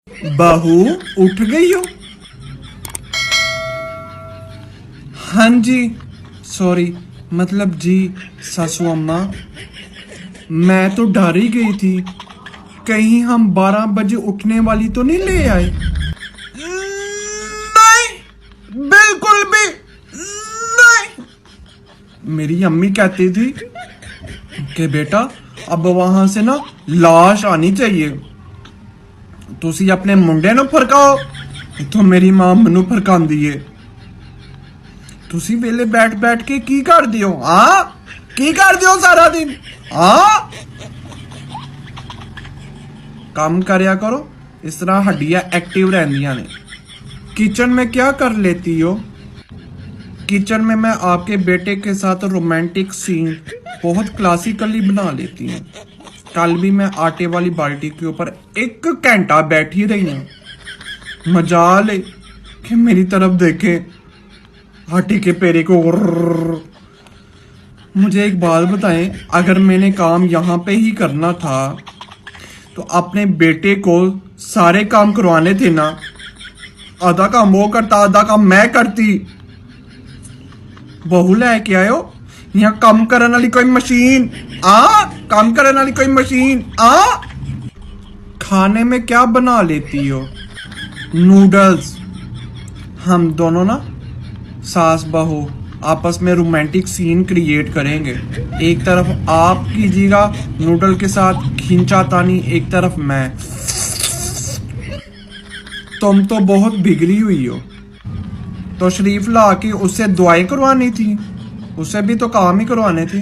बहू उठ गई हो? हाँ जी, सॉरी, मतलब जी सासू अम्मा, मैं तो डर ही गई थी, कहीं हम 12 बजे उठने वाली तो नहीं ले आए। नहीं, बिल्कुल भी नहीं। मेरी अम्मी कहती थी कि बेटा अब वहां से ना लाश आनी चाहिए, तुसी अपने मुंडे नु फरकाओ। तो मेरी मां मनु फरकांदी है, तुसी वेले बैठ बैठ के की कर दियो? हाँ, की कर दियो सारा दिन? हाँ, काम करया करो, इस तरह हड्डियां एक्टिव रहंदियां ने। किचन में क्या कर लेती हो? किचन में मैं आपके बेटे के साथ रोमांटिक सीन बहुत क्लासिकली बना लेती हूँ। कल भी मैं आटे वाली बाल्टी के ऊपर 1 घंटा बैठी रही हूँ। मजाल है कि मेरी तरफ देखे आटे के पेरे को। मुझे एक बात बताएं, अगर मैंने काम यहाँ पे ही करना था तो अपने बेटे को सारे काम करवाने थे ना। आधा काम वो करता, आधा काम मैं करती। बहू लेके आयो यहाँ काम करने वाली कोई मशीन? काम करने वाली कोई मशीन? खाने में क्या बना लेती हो? नूडल्स। हम दोनों ना सास बहू आपस में रोमांटिक सीन क्रिएट करेंगे। एक तरफ आप कीजिएगा नूडल के साथ खींचातानी, एक तरफ मैं। तुम तो बहुत बिगड़ी हुई हो। तो शरीफ ला के उससे दुआएं करवानी थी, उससे भी तो काम ही करवाने थे।